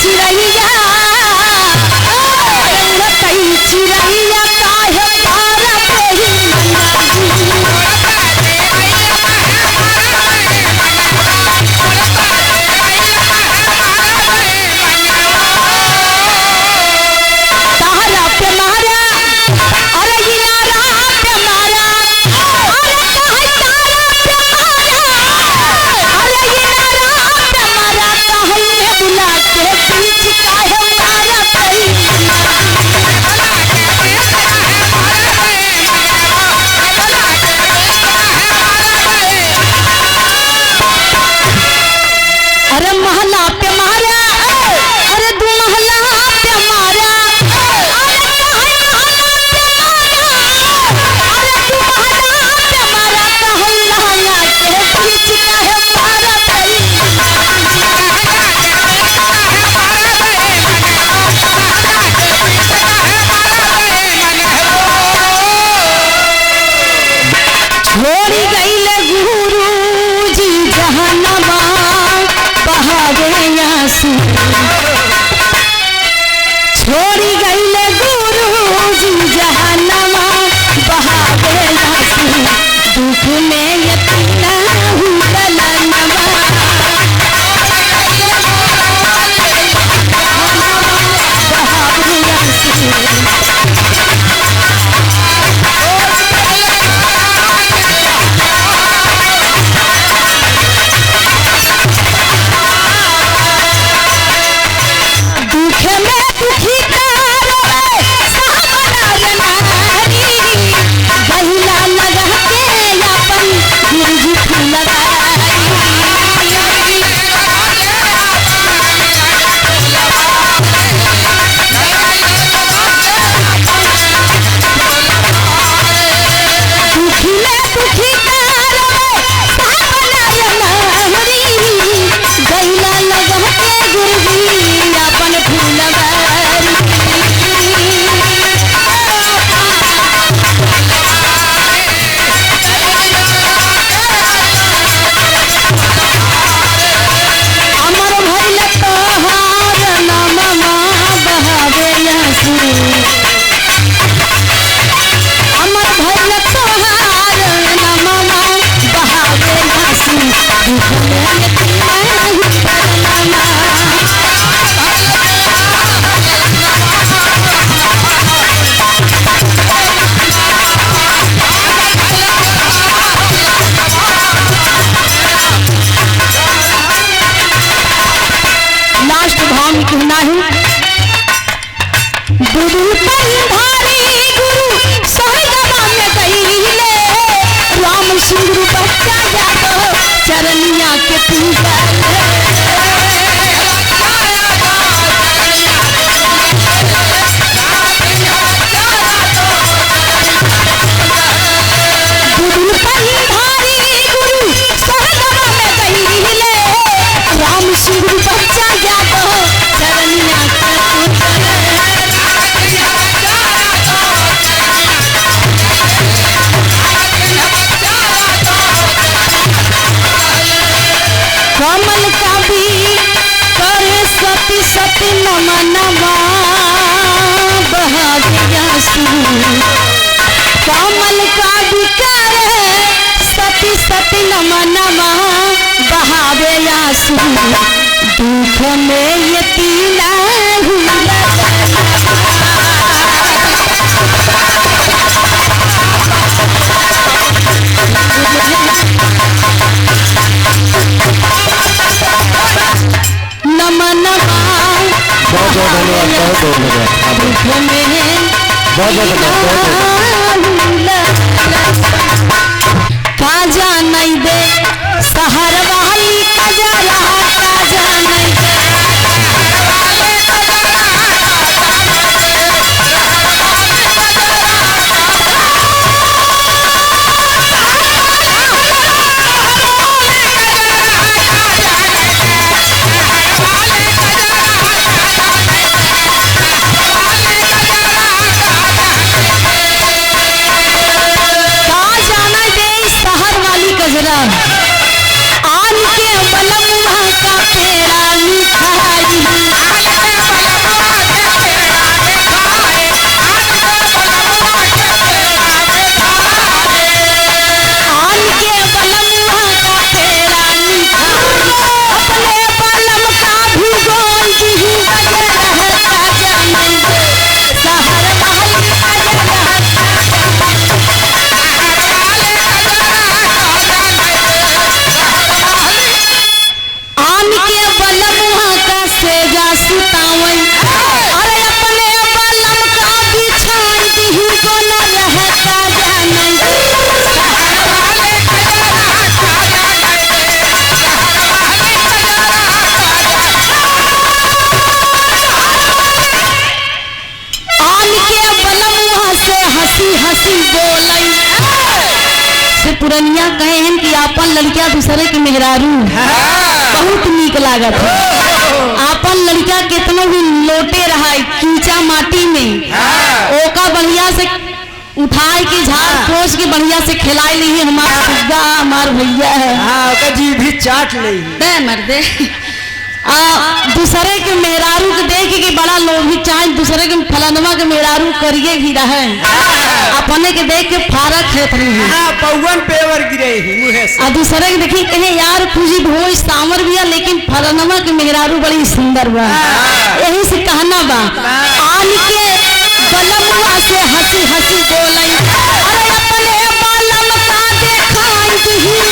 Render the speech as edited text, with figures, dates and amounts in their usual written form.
चिड़ैया उड़तई चिड़ैया काहे पारा पेही तारा पे मारा अरे इनारा पे मारा अरे काहे तारा पे मारा अरे इनारा पे मारा काहे बुला के बीच काहे मारा पई अरे महला पे मारा अरे दू महला पे मारा अरे काहे महला पे मारा अरे दू महला पे मारा काहे लहंगा के बीच काहे मारा पई छोड़ी गईले गुरुजी जहन्नमा बहावे आंसू छोड़ी गईले गुरुजी जहन्नमा बहावे आंसू दुख में यतना हुलनवा बहावे आंसू दुखे में दुखी तारे सावना नारी बहिला लगा के अपन गिरजी फुलवारी दुखी में दुखी तारे सावना नारी बहिला लगा के गिरजी अपन फुलवारी अमर भइल तोहार नाममा बहावे आंसू अमर भइल तोहार नाममा बहावे आंसू दुख में यतीमा हुलनवा लास्ट भाव में कहना है गुरु पंधारी गुरु सहजवा में गईले राम सिंह बच्चा जातो चरनिया के पूजा गुरु पंधारी गुरु सहजवा में गईले राम सिंह बच्चा जातो चरनिया के पूजा कमल का भी करे सती सती नमनवा बहावे आंसू कमल का भी करे सती सती नमनवा बहावे आंसू दुख में यतीना नमनवा बहुत धन्यवाद दुख में काजा नहीं दे सहर वाली कजरा काजा नहीं दे काजा नहीं दे सहर वाली कजरा आज हंसी बोलाई से पुरनिया कहे हैं कि आपन लड़किया दूसरे के मेहरारू बहुत नीक लागत है। आपन लड़का कितना भी लोटे रहा कीचा माटी में ओका बढ़िया से उठाए के झाड़ पोछ के बढ़िया से खिलाई ली हमारा सुग्गा हमार भैया है। हाँ ओका जी भी चाट ले दे मर्दे दूसरे के मेहरारू के देख के बड़ा लोभी चाहे दूसरे के फलनवा के मेहरारू करिए भी रहे अपने के देख के फारक है पौवन पेवर गिरे मुहे से आ दूसरे के देखी कहे यार खुशी भोज सामर भी है लेकिन फलनवा के मेहरारू बड़ी सुंदर बा यही से कहना बा आन के बलमुआ से हंसी हंसी बोलाई अरे अपने बालम का देखाई